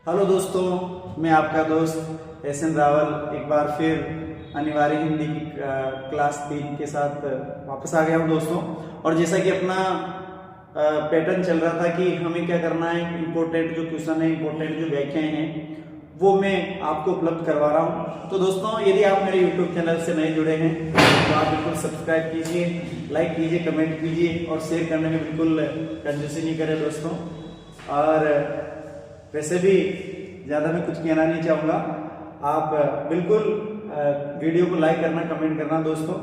Hello दोस्तों, मैं आपका दोस्त एसएन रावल एक बार फिर अनिवार्य हिंदी की क्लास 3 के साथ वापस आ गया हूं दोस्तों। और जैसा कि अपना पैटर्न चल रहा था कि हमें क्या करना है, इम्पोर्टेंट जो क्वेश्चन है, इम्पोर्टेंट जो व्याख्याएं हैं वो मैं आपको उपलब्ध करवा रहा हूं। तो दोस्तों, यदि आप मेरे यूट्यूब चैनल से नए जुड़े हैं तो आप बिल्कुल सब्सक्राइब कीजिए, लाइक कीजिए, कमेंट कीजिए और शेयर करने में बिल्कुल कंजूसी नहीं करें दोस्तों। और वैसे भी ज़्यादा मैं कुछ कहना नहीं चाहूँगा, आप बिल्कुल वीडियो को लाइक करना, कमेंट करना दोस्तों।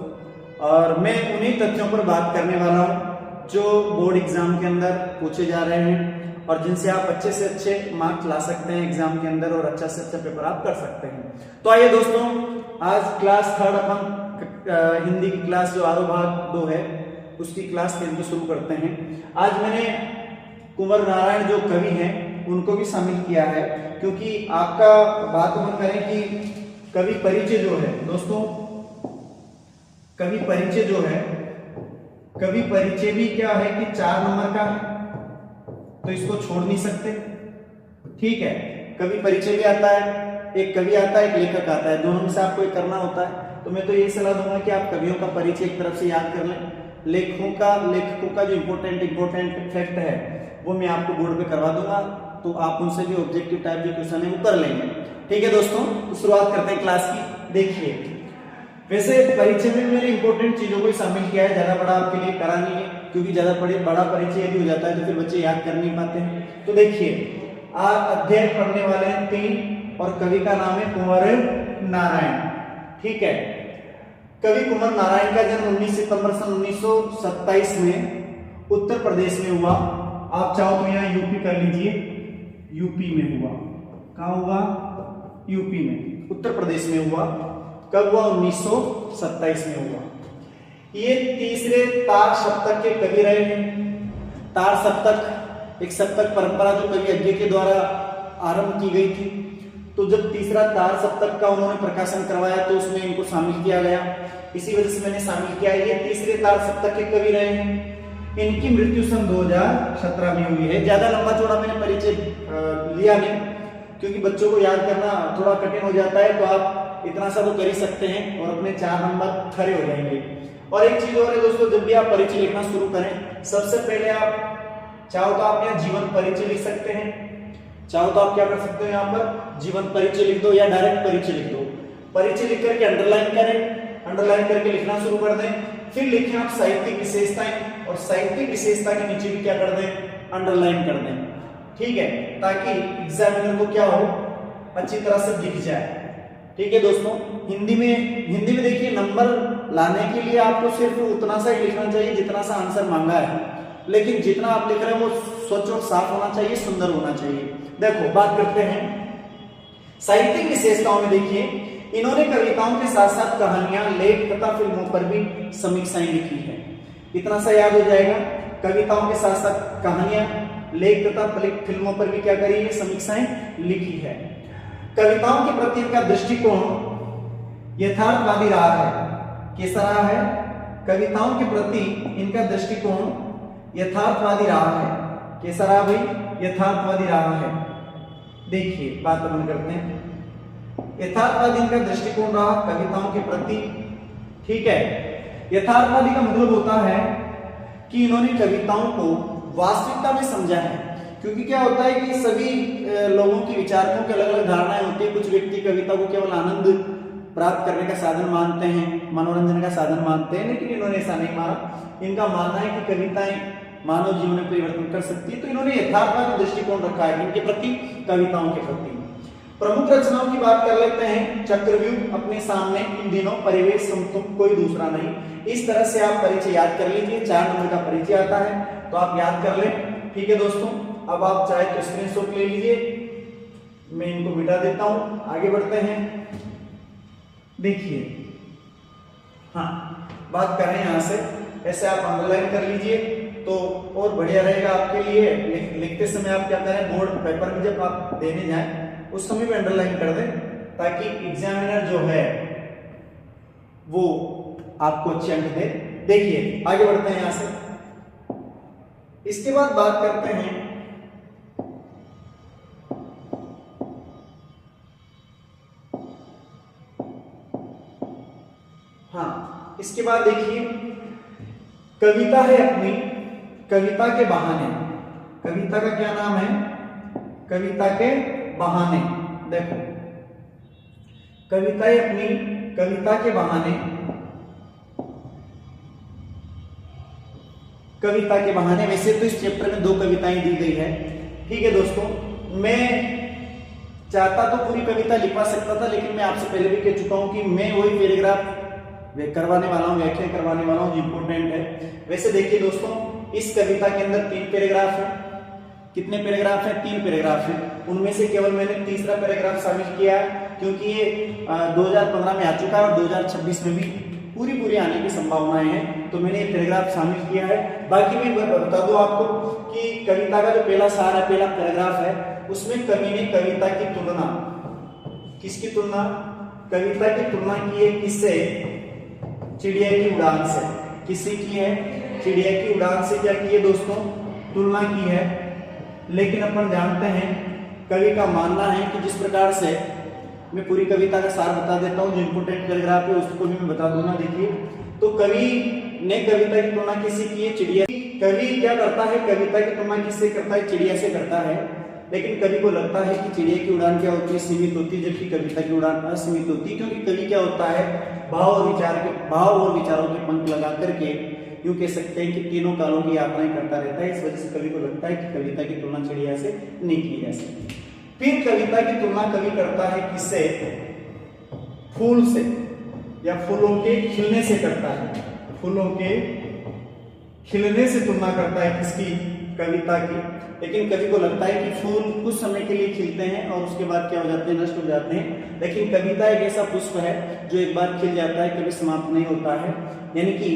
और मैं उन्हीं तथ्यों पर बात करने वाला हूँ जो बोर्ड एग्जाम के अंदर पूछे जा रहे हैं और जिनसे आप अच्छे से अच्छे मार्क्स ला सकते हैं एग्जाम के अंदर और अच्छा से अच्छा पेपर आप कर सकते हैं। तो आइए दोस्तों, आज क्लास 3 अपन हिंदी की क्लास जो आरो भाग 2 है उसकी क्लास 3 को शुरू करते हैं। आज मैंने कुंवर नारायण जो कवि हैं उनको भी शामिल किया है, क्योंकि आपका बात मन करें कि कवि परिचय जो है दोस्तों, कवि परिचय जो है, कवि परिचय भी क्या है कि 4 नंबर का है, तो इसको छोड़ नहीं सकते। ठीक है, कवि परिचय भी आता है, एक कवि आता है, एक लेखक आता है, दोनों में से आपको एक करना होता है। तो मैं तो यही सलाह दूंगा कि आप कवियों का परिचय एक तरफ से याद कर लें, लेखकों का जो इम्पोर्टेंट फैक्ट है वो मैं आपको बोर्ड पे करवा दूंगा, तो आप उनसे भी ऑब्जेक्टिव टाइप जो क्वेश्चन है वो कर लेंगे। ठीक है दोस्तों, तो शुरुआत करते हैं क्लास की। देखिए, वैसे परिचय में मैंने इंपॉर्टेंट चीजों को शामिल किया है, ज्यादा बड़ा आपके लिए करा नहीं है, क्योंकि ज्यादा बड़ा परिचय यदि हो जाता है तो फिर बच्चे याद कर नहीं पाते हैं। तो देखिए, आज अध्याय पढ़ने वाले हैं 3 और कवि का नाम है कुंवर नारायण। ठीक है, कवि कुंवर नारायण का जन्म 19 सितंबर सन 1927 में उत्तर प्रदेश में हुआ। आप चाहो तो यहाँ यूपी कर लीजिए, यूपी में हुआ। कहाँ हुआ? यूपी में, उत्तर प्रदेश में हुआ। कब हुआ? 1927 में हुआ। ये तीसरे तार सप्तक के कवि रहे हैं। तार सप्तक एक सप्तक परंपरा जो कवि अज्ञे के द्वारा आरंभ की गई थी, तो जब तीसरा तार सप्तक का उन्होंने प्रकाशन करवाया तो उसमें इनको शामिल किया गया, इसी वजह से मैंने शामिल किया। ये तीसरे तार सप्तक के कवि रहे हैं। इनकी मृत्यु सन 2017 में हुई है। ज्यादा लंबा चौड़ा मैंने परिचय लिया नहीं, क्योंकि बच्चों को याद करना थोड़ा कठिन हो जाता है, तो आप इतना सा तो कर ही सकते हैं और अपने 4 नंबर खड़े हो जाएंगे। और एक चीज और है दोस्तों, जब भी आप परिचय लिखना शुरू करें, सबसे पहले आप चाहो तो आप यहाँ जीवन परिचय लिख सकते हैं, चाहो तो आप क्या कर सकते हो, यहाँ पर जीवन परिचय लिख दो या डायरेक्ट परिचय लिख दो। परिचय लिख करके अंडरलाइन करें, अंडरलाइन करके लिखना शुरू कर दें, फिर लिखें आप साहित्यिक विशेषताएं, और साहित्यिक विशेषता के नीचे भी क्या कर दें, अंडरलाइन कर दें। ठीक है, ताकि एग्जामिनर को क्या हो, अच्छी तरह से दिख जाए। ठीक है दोस्तों, हिंदी में देखिए, नंबर लाने के लिए आपको सिर्फ उतना सा ही लिखना चाहिए जितना सा आंसर मांगा है, लेकिन जितना आप लिख रहे हैं वो स्वच्छ और साफ होना चाहिए, सुंदर होना चाहिए। देखो, बात करते हैं साहित्यिक विशेषताओं में। देखिए, इन्होंने कविताओं के साथ साथ कहानियां, लेख तथा फिल्मों पर भी समीक्षाएं लिखी है। इतना सा याद हो जाएगा, कविताओं के साथ साथ कहानियां, लेख तथा फिल्मों पर भी क्या करी है, समीक्षाएं लिखी है। कविताओं के प्रति इनका दृष्टिकोण यथार्थवादी रहा है। कैसा रहा है? कविताओं के प्रति इनका दृष्टिकोण यथार्थवादी रहा है। कैसा रहा भाई? यथार्थवादी रहा है। देखिए, बात अपन करते हैं। यथार्थवादी इनका दृष्टिकोण रहा कविताओं के प्रति। ठीक है, यथार्थवादी का मतलब होता है कि इन्होंने कविताओं को वास्तविकता में समझा है, क्योंकि क्या होता है कि सभी लोगों की विचारकों की अलग अलग धारणाएं होती है। कुछ व्यक्ति कविता को केवल आनंद प्राप्त करने का साधन मानते हैं, मनोरंजन का साधन मानते हैं, लेकिन इन्होंने ऐसा नहीं माना। इनका मानना है कि कविताएं मानव जीवन में परिवर्तन कर सकती है, तो इन्होंने यथार्थवादी दृष्टिकोण रखा है इनके प्रति, कविताओं के प्रति। प्रमुख रचनाओं की बात कर लेते हैं। चक्रव्यूह अपने सामने, इन दिनों, परिवेश, तुम, कोई दूसरा नहीं। इस तरह से आप परिचय याद कर लीजिए। 4 नंबर का परिचय आता है तो आप याद कर लें। ठीक है दोस्तों, अब आप चाहे तो स्क्रीनशॉट ले लीजिए, मैं इनको मिटा देता हूं, आगे बढ़ते हैं। देखिए, हाँ, बात करें यहां से, ऐसे आप अंडरलाइन कर लीजिए तो और बढ़िया रहेगा आपके लिए। लिखते समय आप क्या करें, बोर्ड पेपर में जब आप देने जाएं उस समय भी अंडरलाइन कर दें, ताकि एग्जामिनर जो है वो आपको अच्छे अंक दे। देखिए, आगे बढ़ते हैं यहां से। इसके बाद बात करते हैं हाँ, इसके बाद देखिए कविता है अपनी, कविता के बहाने। कविता का क्या नाम है? कविता के बहाने। देखो कविता है अपनी, कविता के बहाने, कविता के बहाने। वैसे तो इस चैप्टर में 2 कविताएं दी गई है, ठीक है दोस्तों। मैं चाहता तो पूरी कविता लिखवा सकता था, लेकिन मैं आपसे पहले भी कह चुका हूं कि मैं वही पैराग्राफ करवाने वाला हूं, व्याख्या करवाने वाला हूं जो इंपॉर्टेंट है। वैसे देखिए दोस्तों, इस कविता के अंदर 3 पैराग्राफ है। कितने पैराग्राफ है? 3 पैराग्राफ है। उनमें से केवल मैंने तीसरा पैराग्राफ शामिल किया क्योंकि ये 2015 में आ चुका है और 2026 में भी पूरी आने की संभावनाएं हैं, तो मैंने ये पैराग्राफ शामिल किया है। बाकी मैं बता दूं आपको कि कविता का जो पहला सार है, पहला पैराग्राफ है, उसमें कवि ने कविता की तुलना, किसकी तुलना? कविता की तुलना की है किससे? चिड़िया की उड़ान से। किससे की है? चिड़िया की उड़ान से क्या की है दोस्तों? तुलना की है। लेकिन अपन जानते हैं, कवि का मानना है कि जिस प्रकार से, मैं पूरी कविता का सार बता देता हूं, जो इंपोर्टेंट पैराग्राफ है उसको भी मैं बता दूंगा। देखिए, तो कवि ने कविता की तुलना किससे की है? चिड़िया। कवि क्या करता है? कविता की तुलना किससे करता है? चिड़िया से करता है। लेकिन कवि को लगता है कि चिड़िया की उड़ान क्या होती है? सीमित होती है, जबकि कविता की उड़ान असीमित होती है। क्योंकि कवि क्या होता है? भाव और विचारों के पंख लगा करके, यूं कह सकते हैं कि तीनों कालों की यात्राएं करता रहता है। इस वजह से कवि को लगता है कि कविता की तुलना चिड़िया से नहीं की जा सकती। फिर कविता की तुलना कवि करता है किससे? फूल से, या फूलों के खिलने से करता है। फूलों के खिलने से तुलना करता है किसकी? कविता की। लेकिन कवि को लगता है कि फूल कुछ समय के लिए खिलते हैं और उसके बाद क्या हो जाते हैं? नष्ट हो जाते हैं। लेकिन कविता एक ऐसा पुष्प है जो एक बार खिल जाता है, कभी समाप्त नहीं होता है। यानी कि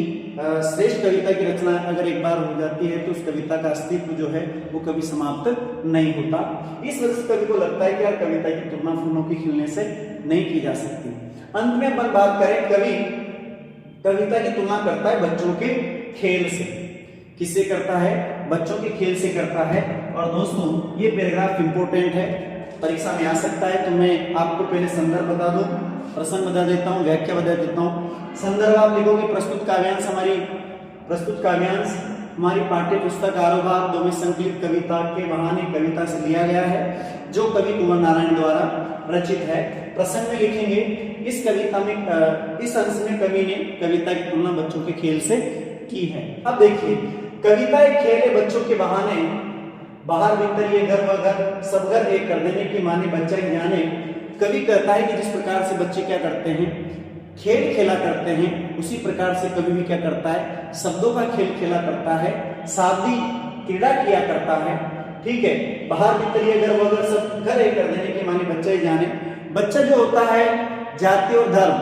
श्रेष्ठ कविता की रचना अगर एक बार हो जाती है तो उस कविता का अस्तित्व जो है वो कभी समाप्त नहीं होता। इस वजह से कवि को लगता है कि यार कविता की तुलना फूलों के खिलने से नहीं की जा सकती। अंत में अपन बात करें, कवि कविता की तुलना करता है बच्चों के खेल से। किससे करता है? बच्चों के खेल से करता है। और दोस्तों, ये पैराग्राफ इंपॉर्टेंट है, परीक्षा में आ सकता है, तो मैं आपको पहले संदर्भ बता दूं, प्रसंग बता देता हूं, व्याख्या बता देता हूं। संदर्भ आप लिखोगे प्रस्तुत काव्यांश, हमारी पाठ्य पुस्तक आरोभाग 2 में संकलित कविता के बहाने कविता से लिया गया है, जो कवि कुंवर नारायण द्वारा रचित है। प्रसंग में लिखेंगे, इस कविता में इस अंश में कवि ने कविता की तुलना बच्चों के खेल से की है। अब देखिए, कविता एक खेल है बच्चों के बहाने, बाहर भीतर ये घर वगर सब घर एक कर देने की माने बच्चा ही जाने। कवि कहता है कि जिस प्रकार से बच्चे क्या करते हैं? खेल खेला करते हैं, उसी प्रकार से कवि भी क्या करता है? शब्दों का खेल खेला करता है, शादी क्रीड़ा किया करता है। ठीक है, बाहर भीतर ये घर वगर सब घर एक कर देने की माने बच्चा ही जाने। बच्चा जो होता है, जाति और धर्म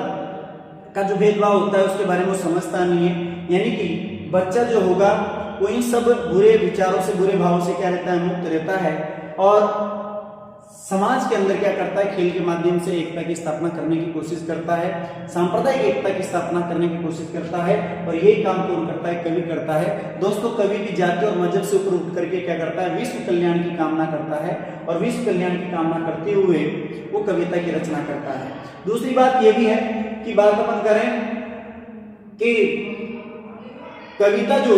का जो भेदभाव होता है उसके बारे में समझता नहीं है। यानी कि बच्चा जो होगा वो इन सब बुरे विचारों से, बुरे भावों से क्या रहता है? मुक्त रहता है। और समाज के अंदर क्या करता है? खेल के माध्यम से एकता की स्थापना करने की कोशिश करता है, सांप्रदायिक एकता की स्थापना करने की कोशिश करता है। और यही काम कौन करता है? कवि करता है। दोस्तों, कवि भी जाति और मजहब से ऊपर उठ करके क्या करता है? विश्व कल्याण की कामना करता है। और विश्व कल्याण की कामना करते हुए वो कविता की रचना करता है। दूसरी बात यह भी है कि बात अपन करें कि कविता जो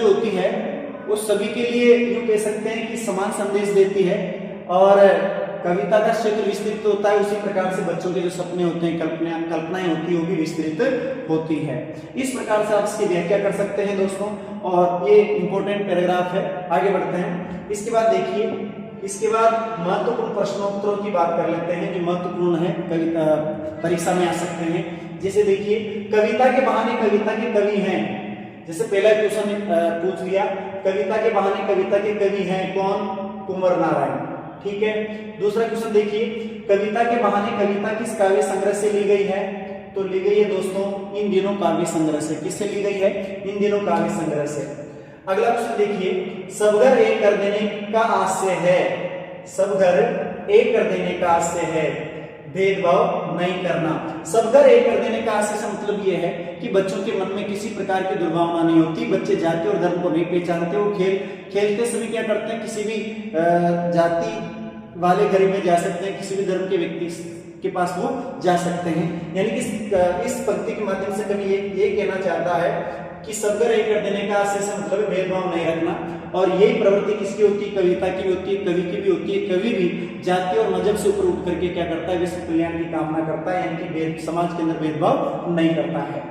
होती है वो सभी के लिए, यूं कह सकते हैं कि समान संदेश देती है। और कविता का क्षेत्र विस्तृत होता है, उसी प्रकार से बच्चों के जो सपने होते हैं, कल्पनाएं होती है, वो भी विस्तृत होती है। इस प्रकार से आप इसकी व्याख्या कर सकते हैं दोस्तों। और ये इंपॉर्टेंट पैराग्राफ है। आगे बढ़ते हैं। इसके बाद देखिए, इसके बाद महत्वपूर्ण प्रश्नोत्तरों की बात कर लेते हैं जो महत्वपूर्ण है, कविता परीक्षा में आ सकते हैं। जैसे देखिए, कविता के बहाने कविता के कवि हैं। जैसे पहला क्वेश्चन पूछ लिया, कविता के बहाने कविता के कवि हैं कौन? कुंवर नारायण। ठीक है। दूसरा क्वेश्चन देखिए, कविता के बहाने कविता किस काव्य संग्रह से ली गई है? तो ली गई है दोस्तों इन दिनों काव्य संग्रह से। किससे ली गई है? इन दिनों काव्य संग्रह से। अगला क्वेश्चन देखिए, सब घर एक कर देने का आशय है। सब घर एक कर देने का आशय है, भेदभाव नहीं करना। सब घर एक कर देने का आशय से मतलब यह है कि बच्चों के मन में किसी प्रकार की दुर्भावना नहीं होती। बच्चे जाति और धर्म को नहीं पहचानते। वो खेलते समय क्या करते हैं? किसी भी जाति वाले घर में जा सकते हैं, किसी भी धर्म के व्यक्ति के पास वो जा सकते हैं। यानी कि इस पंक्ति के माध्यम से कवि ये कहना चाहता है कि सबका एक कर देने का से मतलब भेदभाव नहीं रखना। और यही प्रवृत्ति किसकी होती है? कविता की होती है, कवि की भी होती है। कवि भी जाति और मजहब से ऊपर उठ करके क्या करता है? विश्व कल्याण की कामना करता है, यानी कि समाज के अंदर भेदभाव नहीं करता है।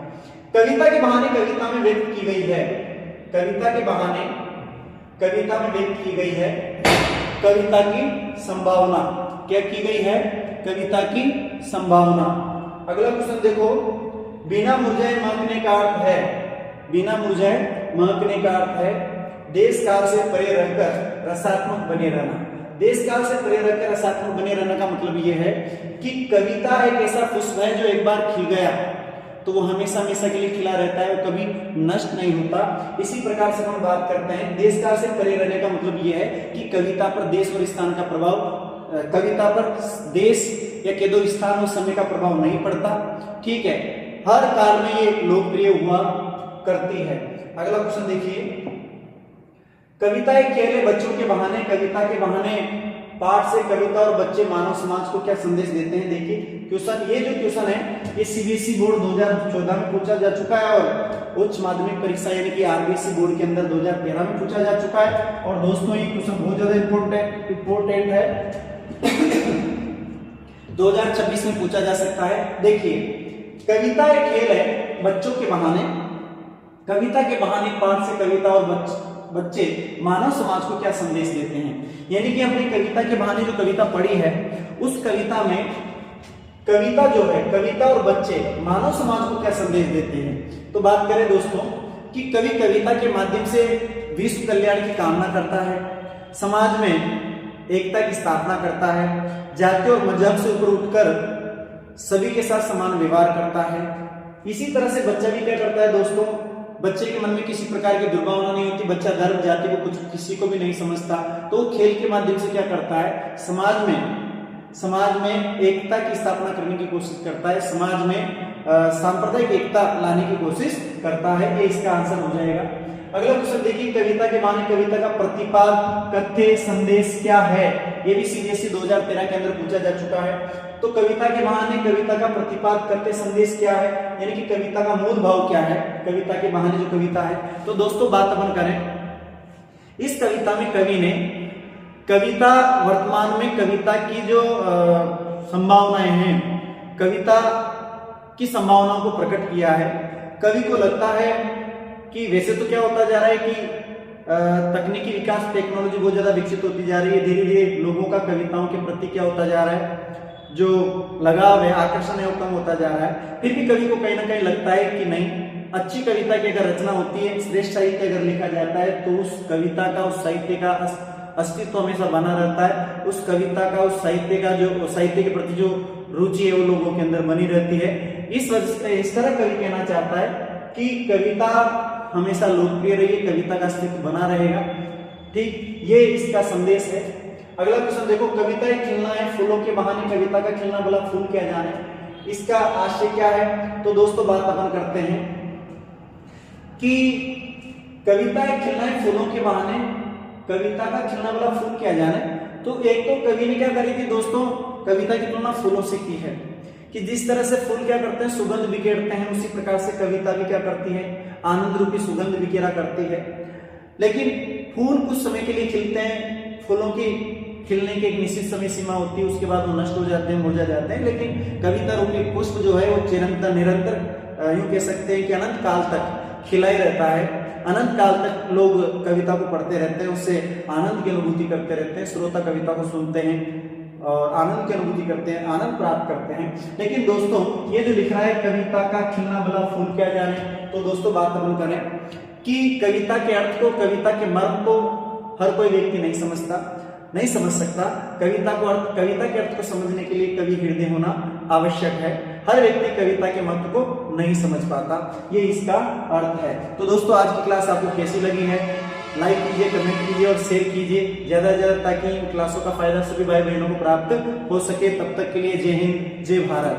कविता के बहाने कविता में व्यक्त की गई है, कविता के बहाने कविता में व्यक्त की गई है कविता की संभावना। क्या की गई है? कविता की संभावना। अगला क्वेश्चन देखो, बिना मुरझाए महकने का अर्थ है, बिना मुरझाए महकने का अर्थ है देश काल से परे रहकर रसात्मक बने रहना। देश काल से परे रहकर रसात्मक बने रहने का मतलब यह है कि कविता एक ऐसा पुष्प है जो एक बार खिल गया तो वो हमेशा हमेशा के लिए खिला रहता है, वो कभी नष्ट नहीं होता। इसी प्रकार से हम बात करते हैं देश काल से परे रहने का मतलब यह है कि कविता पर देश और स्थान का प्रभाव, कविता पर देश या कह दो स्थान और समय का प्रभाव नहीं पड़ता। ठीक है, हर काल में ये लोकप्रिय हुआ करती है। अगला क्वेश्चन देखिए, कविता एक खेल है बच्चों के बहाने। कविता के बहाने पाठ से कविता और बच्चे मानव समाज को क्या संदेश देते हैं? देखिए क्वेश्चन, ये जो क्वेश्चन है ये सीबीएसई बोर्ड 2014 में पूछा जा चुका है और उच्च माध्यमिक परीक्षा यानी कि आरबीएसई बोर्ड के अंदर 2013 में पूछा जा चुका है। और दोस्तों ये क्वेश्चन बहुत ज्यादा इंपॉर्टेंट है 2026 में पूछा जा सकता है। देखिए, कविता एक खेल है बच्चों के बहाने, कविता के बहाने पाठ से कविता और बच्चे मानव समाज को क्या संदेश देते हैं? यानी कि अपनी कविता के बहाने जो कविता पढ़ी है उस कविता में कविता जो है, कविता और बच्चे मानव समाज को क्या संदेश देते हैं? तो बात करें दोस्तों कि कवि कविता के माध्यम से विश्व कल्याण की कामना करता है, समाज में एकता की स्थापना करता है, जाति और मजहब से ऊपर उठकर सभी के साथ समान व्यवहार करता है। इसी तरह से बच्चा भी क्या करता है दोस्तों? बच्चे के मन में किसी प्रकार की दुर्भावना नहीं होती, बच्चा धर्म जाति को कुछ किसी को भी नहीं समझता, तो खेल के माध्यम से क्या करता है? समाज में एकता की स्थापना करने की कोशिश करता है, समाज में सांप्रदायिक एकता लाने की कोशिश करता है। ये इसका आंसर हो जाएगा। अगला क्वेश्चन देखिए, कविता के बहाने कविता का प्रतिपाद कथ्य संदेश क्या है? ये भी सीबीएसई 2013 के अंदर पूछा जा चुका है। तो कविता के बहाने कविता का प्रतिपाद कथ्य संदेश क्या है, यानी कि कविता का मूल भाव क्या है कविता के बहाने जो कविता है? तो दोस्तों बात अपन करें, इस कविता में कवि ने कविता वर्तमान में कविता की जो संभावनाएं हैं, कविता की संभावनाओं को प्रकट किया है। कवि को लगता है कि वैसे तो क्या होता जा रहा है कि तकनीकी विकास, टेक्नोलॉजी बहुत ज्यादा विकसित होती जा रही है, धीरे धीरे लोगों का कविताओं के प्रति क्या होता जा रहा है, जो लगाव है, आकर्षण है, वो कम होता जा रहा है। फिर भी कवि को कहीं ना कहीं लगता है कि नहीं, अच्छी कविता की अगर रचना होती है, श्रेष्ठ साहित्य अगर लिखा जाता है तो उस कविता का, उस साहित्य का अस्तित्व हमेशा बना रहता है, उस कविता का, उस साहित्य का जो साहित्य के प्रति जो रुचि है वो लोगों के अंदर बनी रहती है। इस वजह से इस तरह कवि कहना चाहता है कि कविता हमेशा लोकप्रिय रही, कविता का अस्तित्व बना रहेगा। ठीक, ये इसका संदेश है। अगला क्वेश्चन देखो, कविता एक खिलना है फूलों के बहाने कविता का खिलना, भला फूल क्या जाने, इसका आशय क्या है? तो दोस्तों बात अपन करते हैं कि कविता एक खिलना है फूलों के बहाने, कविता का खिलना वाला फूल क्या जाने। तो एक तो कवि ने क्या करी थी दोस्तों, कविता की तुलना फूलों से की है कि जिस तरह से फूल क्या करते हैं, सुगंध बिखेरते हैं, उसी प्रकार से कविता भी क्या करती है, आनंद रूपी सुगंध बिखेरा करती है। लेकिन फूल कुछ समय के लिए खिलते हैं, फूलों की खिलने की एक निश्चित समय सीमा होती है, उसके बाद वो नष्ट हो जाते हैं, मुरझा जाते हैं। लेकिन कविता रूपी पुष्प जो है वो चिरंतर निरंतर यूं कह सकते हैं कि अनंत काल तक खिला ही रहता है, अनंत काल तक लोग कविता को पढ़ते रहते हैं, उससे आनंद की अनुभूति करते रहते हैं, श्रोता कविता को सुनते हैं और आनंद की अनुभूति करते हैं, आनंद प्राप्त करते हैं। लेकिन दोस्तों ये जो लिख रहा है कविता का खिलना भला फूल क्या जाने, तो दोस्तों बात अपन करें कि कविता के अर्थ को, कविता के मर्म को हर कोई व्यक्ति नहीं समझ सकता। कविता के अर्थ को समझने के लिए कवि हृदय होना आवश्यक है। हर व्यक्ति कविता के महत्व को नहीं समझ पाता, ये इसका अर्थ है। तो दोस्तों आज की क्लास आपको कैसी लगी है? लाइक कीजिए, कमेंट कीजिए और शेयर कीजिए ज्यादा से ज्यादा, ताकि इन क्लासों का फायदा सभी भाई बहनों को प्राप्त हो सके। तब तक के लिए जय हिंद, जय भारत।